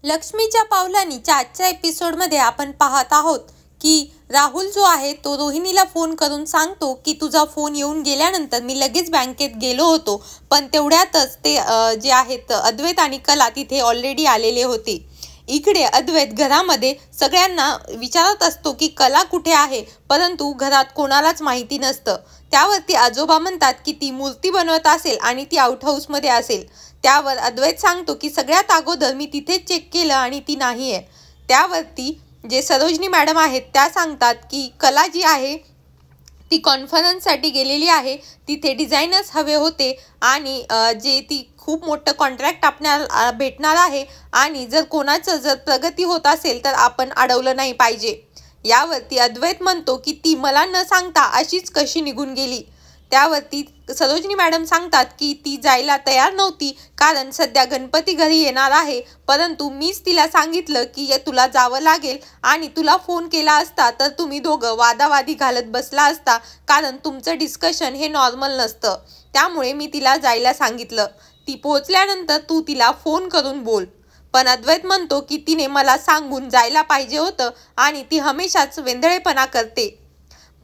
लक्ष्मीच्या पावलांनीच्या आजच्या एपिसोडमध्ये आपण पाहत आहोत की राहुल जो आहे तो रोहिणीला फोन करून सांगतो की तुझा फोन येऊन गेल्यानंतर मी लगेच बँकेत गेलो होतो, पण तेवढ्यातच ते जे आहेत अद्वैत आणि कला तिथे ऑलरेडी आलेले होते। इकडे अद्वैत घरामध्ये सगळ्यांना विचारत असतो की कला कुठे आहे, परंतु घरात कोणालाच माहिती नसतं। त्यावरती आजोबा म्हणतात की ती मूर्ती बनवत असेल आणि ती आउट हाऊसमध्ये असेल। त्यावर अद्वैत सांगतो की सगळ्यात अगोदर मी तिथेच चेक केलं आणि ती नाहीये। त्यावरती जे सरोजनी मॅडम आहेत त्या सांगतात की कला जी आहे ती कॉन्फरन्ससाठी गेलेली आहे, तिथे डिझायनर्स हवे होते आणि जे ती खूप मोठं कॉन्ट्रॅक्ट आपल्याला भेटणार आहे आणि जर कोणाचं जर प्रगती होत असेल तर आपण अडवलं नाही पाहिजे। यावरती अद्वैत म्हणतो की ती मला न सांगता अशीच कशी निघून गेली। त्यावरती सरोजनी मॅडम सांगतात की ती जायला तयार नव्हती, कारण सध्या गणपती घरी येणार आहे, परंतु मीच तिला सांगितलं की तुला जावं लागेल आणि तुला फोन केला असता तर तुम्ही दोघं वादावादी घालत बसला असता, कारण तुमचं डिस्कशन हे नॉर्मल नसतं। त्यामुळे मी तिला जायला सांगितलं, ती पोहोचल्यानंतर तू तिला फोन करून बोल। पण अद्वैत म्हणतो की तिने मला सांगून जायला पाहिजे होतं आणि ती हमेशाच वेंधळेपणा करते।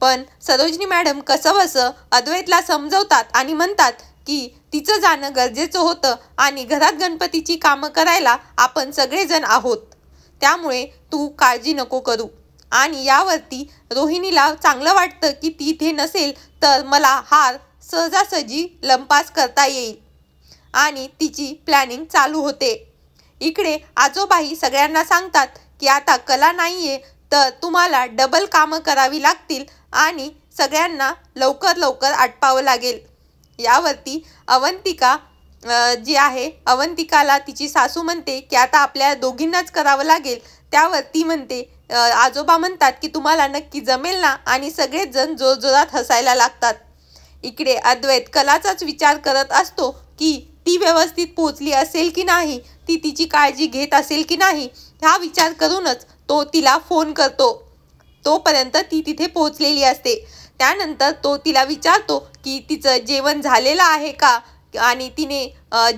पण सरोजनी मॅडम कसंबसं अद्वैतला समजवतात आणि म्हणतात की तिचं जाणं गरजेचं होतं आणि घरात गणपतीची कामं करायला आपण सगळेजण आहोत, त्यामुळे तू काळजी नको करू। आणि यावरती रोहिणीला चांगलं वाटतं की ती इथे नसेल तर मला हार सहजासहजी लंपास करता येईल आणि तिची प्लॅनिंग चालू होते। इकडे आजोबाही सगळ्यांना सांगतात की आता कला नाहीये तर तुम्हाला डबल कामं करावी लागतील आणि सगळ्यांना लवकर लवकर आटपावं लागेल। यावरती अवंतिका जी आहे, अवंतिकाला तिची सासू म्हणते की आता आपल्या दोघींनाच करावं लागेल। त्यावर ती म्हणते, आजोबा म्हणतात की तुम्हाला नक्की जमेल ना, आणि सगळेच जण जोरजोरात हसायला लागतात। इकडे अद्वैत कलाचाच विचार करत असतो की ती व्यवस्थित पोहोचली असेल की नाही, ती तिची काळजी घेत असेल की नाही, हा विचार करूनच तो तिला फोन करतो। तोपर्यंत ती तिथे पोहोचलेली असते। त्यानंतर तो तिला विचारतो की तिचं जेवण झालेलं आहे का, आणि तिने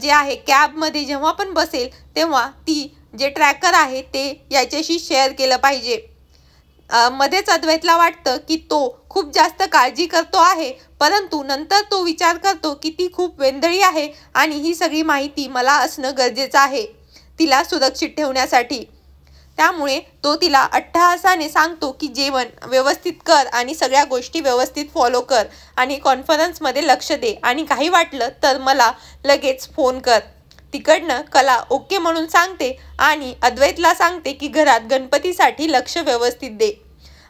जे आहे कॅबमध्ये जेव्हा पण बसेल तेव्हा ती जे ट्रॅकर आहे ते याच्याशी शेअर केलं पाहिजे। मध्येच अद्वैतला वाटतं की तो खूप जास्त काळजी करतो आहे, परंतु नंतर तो विचार करतो की ती खूप वेंधळी आहे आणि ही सगळी माहिती मला असणं गरजेचं आहे तिला सुरक्षित ठेवण्यासाठी। त्यामुळे तो तिला अट्टहासाने सांगतो की जेवण व्यवस्थित कर आणि सगळ्या गोष्टी व्यवस्थित फॉलो कर आणि कॉन्फरन्समध्ये लक्ष दे, आणि काही वाटलं तर मला लगेच फोन कर। तिकडनं कला ओके म्हणून सांगते आणि अद्वैतला सांगते की घरात गणपतीसाठी लक्ष व्यवस्थित दे।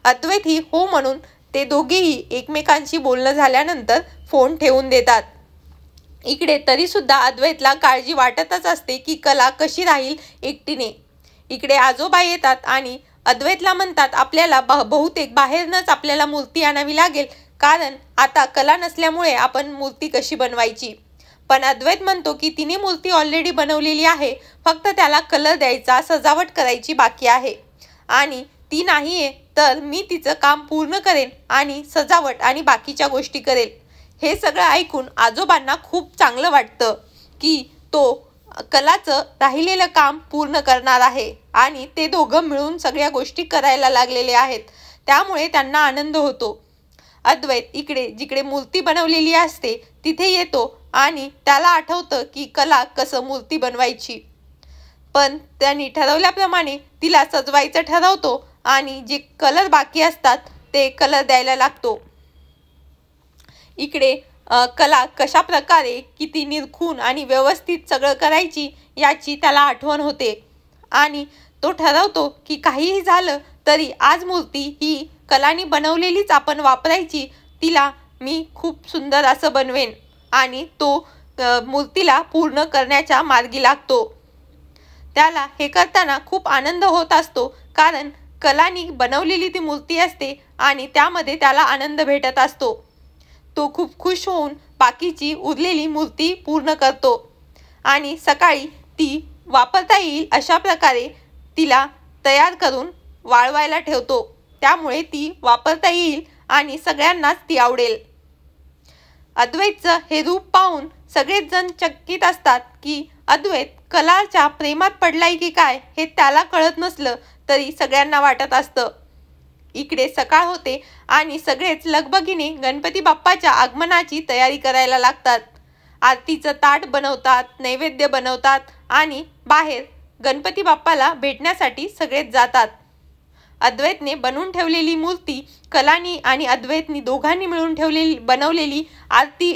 अद्वैत ही हो म्हणून ते दोघेही एकमेकांशी बोलणं झाल्यानंतर फोन ठेवून देतात। इकडे तरीसुद्धा अद्वैतला काळजी वाटतच असते की कला कशी राहील एकटीने। इकडे आजोबा येतात आणि अद्वैतला म्हणतात आपल्याला बहुतेक बाहेरनंच आपल्याला मूर्ती आणावी लागेल, कारण आता कला नसल्यामुळे आपण मूर्ती कशी बनवायची। पण अद्वैत म्हणतो की तिने मूर्ती ऑलरेडी बनवलेली आहे, फक्त त्याला कलर द्यायचा, सजावट करायची बाकी आहे, आणि ती नाहीये तर मी तिचं काम पूर्ण करेन आणि सजावट आणि बाकीच्या गोष्टी करेल। हे सगळं ऐकून आजोबांना खूप चांगलं वाटतं की तो कलाचं राहिलेलं काम पूर्ण करणार आहे आणि ते दोघं मिळून सगळ्या गोष्टी करायला लागलेले आहेत, त्यामुळे त्यांना आनंद होतो। अद्वैत इकडे जिकडे मूर्ती बनवलेली असते तिथे येतो आणि त्याला आठवतं की कला कसं मूर्ती बनवायची, पण त्यांनी ठरवल्याप्रमाणे तिला सजवायचं ठरवतो आणि जे कलर बाकी असतात ते कलर द्यायला लागतो। इकडे कला कशा प्रकारे किती निरखून आणि व्यवस्थित सगळं करायची याची त्याला आठवण होते आणि तो ठरवतो की काहीही झालं तरी आज मूर्ती ही कलानी बनवलेलीच आपण वापरायची, तिला मी खूप सुंदर असं बनवेन, आणि तो मूर्तीला पूर्ण करण्याच्या मार्गी लागतो। त्याला हे करताना खूप आनंद होत असतो, कारण कलानी बनवलेली ती मूर्ती असते आणि त्यामध्ये त्याला आनंद भेटत असतो। तो खूप खुश होऊन बाकीची उरलेली मूर्ती पूर्ण करतो आणि सकाळी ती वापरता येईल अशा प्रकारे तिला तयार करून वाळवायला ठेवतो, त्यामुळे ती वापरता येईल आणि सगळ्यांनाच ती आवडेल। अद्वैतचं हे रूप पाहून सगळेच जण चकित असतात की अद्वैत कलाच्या प्रेमात पडलाय की काय हे त्याला कळत नसलं तरी सगळ्यांना वाटत असतं. इकडे सकाळ होते आणि सगळेच लगबगीने गणपती बाप्पाच्या आगमनाची तयारी करायला लागतात. आरतीचं ताट बनवतात, नैवेद्य बनवतात आणि बाहेर गणपती बाप्पाला भेटण्यासाठी सगळेच जातात. अद्वैतने बनवून ठेवलेली मूर्ती, कलानी आणि अद्वैतनी दोघांनी मिळून बनवलेली आरती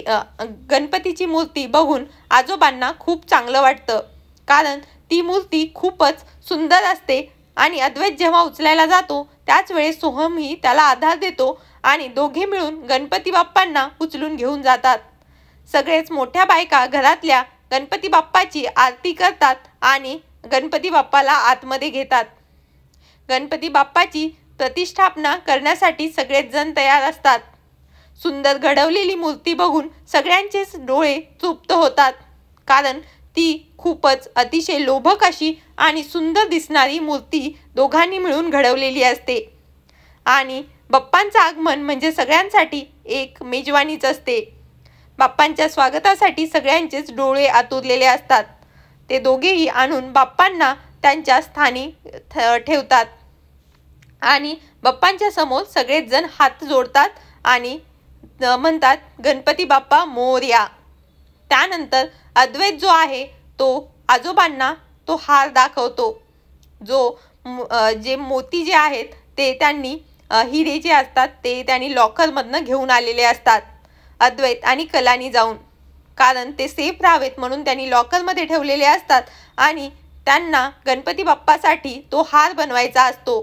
गणपतीची मूर्ती बघून आजोबांना खूप चांगलं वाटतं. कारण ती मूर्ती खूपच सुंदर असते आणि अद्वैत जेव्हा उचलायला जातो त्याच वेळेस सोहमही त्याला आधार देतो आणि दोघे मिळून गणपती बाप्पांना उचलून घेऊन जातात. सगळेच मोठ्या बायका घरातल्या गणपती बाप्पाची आरती करतात आणि गणपती बाप्पाला आतमध्ये घेतात. गणपती बाप्पाची प्रतिष्ठापना करण्यासाठी सगळेच जण तयार असतात. सुंदर घडवलेली मूर्ती बघून सगळ्यांचेच डोळे तृप्त होतात. कारण ती खूपच अतिशय लोभक अशी आणि सुंदर दिसणारी मूर्ती दोघांनी मिळून घडवलेली असते. आणि बाप्पांचं आगमन म्हणजे सगळ्यांसाठी एक मेजवानीच असते. बाप्पांच्या स्वागतासाठी सगळ्यांचेच डोळे आतुरलेले असतात. ते दोघेही आणून बाप्पांना त्यांच्या स्थानी ठेवतात आणि बाप्पांच्या समोर सगळेच जण हात जोडतात आणि म्हणतात गणपती बाप्पा मोरया. त्यानंतर अद्वैत जो आहे तो आजोबांना तो हार दाखवतो. जे मोती जे आहेत ते त्यांनी हिरे जे असतात ते त्यांनी लॉकरमधनं घेऊन आलेले असतात अद्वैत आणि कलानी जाऊन. कारण ते सेफ राहावेत म्हणून त्यांनी लॉकरमध्ये ठेवलेले असतात आणि त्यांना गणपती बाप्पासाठी तो हार बनवायचा असतो.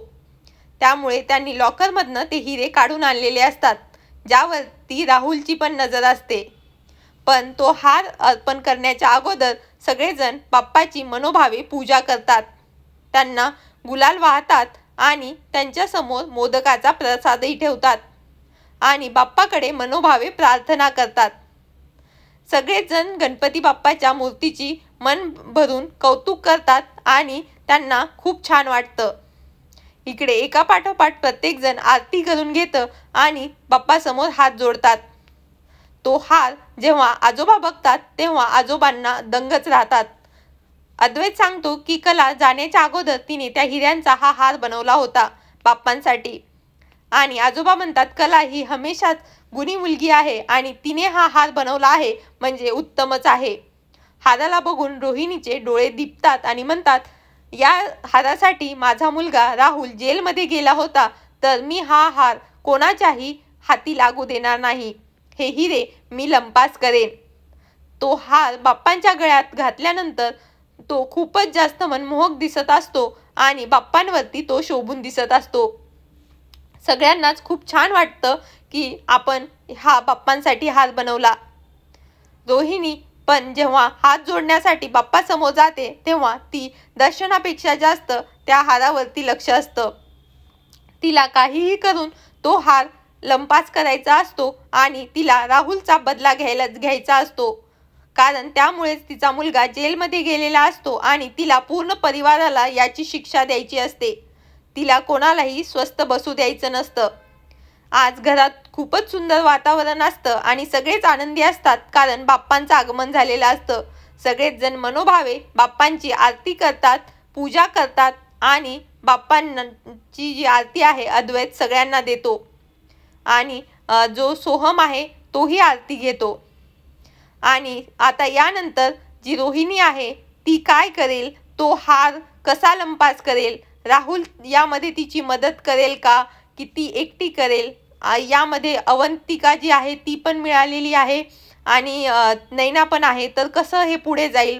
त्यामुळे त्यांनी लॉकरमधनं ते हिरे काढून आणलेले असतात ज्यावरती राहुलची पण नजर असते. पण तो हार अर्पण करण्याच्या अगोदर सगळेजण बाप्पाची मनोभावे पूजा करतात. त्यांना गुलाल वाहतात आणि त्यांच्यासमोर मोदकाचा प्रसादही ठेवतात आणि बाप्पाकडे मनोभावे प्रार्थना करतात. सगळेच जण गणपती बाप्पाच्या मूर्तीची मन भरून कौतुक करतात आणि त्यांना खूप छान वाटतं. इकडे एकापाठोपाठ प्रत्येक जण आरती करून घेतं आणि बाप्पासमोर हात जोडतात. तो हार जेव्हा आजोबा बघतात तेव्हा आजोबांना दंगच राहतात. अद्वैत सांगतो की कला जाण्याच्या अगोदर तिने त्या हिऱ्यांचा हा हार बनवला होता बाप्पांसाठी. आणि आजोबा म्हणतात कला ही हमेशाच गुणी मुलगी आहे आणि तिने हा हार बनवला आहे म्हणजे उत्तमच आहे. हाराला बघून रोहिणीचे डोळे दिपतात आणि म्हणतात या हारासाठी माझा मुलगा राहुल जेलमध्ये गेला होता तर मी हा हार कोणाच्याही हाती लागू देणार नाही. हे हिरे मी लंपास करेन. तो हार बाप्पांच्या गळ्यात घातल्यानंतर तो खूपच जास्त मनमोहक दिसत असतो आणि बाप्पांवरती तो शोभून दिसत असतो. सगळ्यांनाच खूप छान वाटतं की आपण हा बाप्पांसाठी हार बनवला. रोहिणी पण जेव्हा हात जोडण्यासाठी बाप्पासमोर जाते तेव्हा ती दर्शनापेक्षा जास्त त्या हारावरती लक्ष असतं. तिला काहीही करून तो हार लंपास करायचा असतो आणि तिला राहुलचा बदला घ्यायचा असतो. कारण त्यामुळेच तिचा मुलगा जेलमध्ये गेलेला असतो आणि तिला पूर्ण परिवाराला याची शिक्षा द्यायची असते. तिला कोणालाही स्वस्थ बसू द्यायचं नसतं. आज घरात खूपच सुंदर वातावरण असतं आणि सगळेच आनंदी असतात कारण बाप्पांचं आगमन झालेलं असतं. सगळेच जण मनोभावे बाप्पांची आरती करतात, पूजा करतात आणि बाप्पांची जी आरती आहे अद्वैत सगळ्यांना देतो आणि जो सोहम आहे तोही आरती घेतो. आणि आता यानंतर जी रोहिणी आहे ती काय करेल, तो हार कसा लंपास करेल, राहुल यामध्ये तिची मदत करेल का की ती एकटी करेल, यामध्ये अवंतिका जी आहे ती पण मिळालेली आहे आणि नैना पण आहे, तर कसं हे पुढे जाईल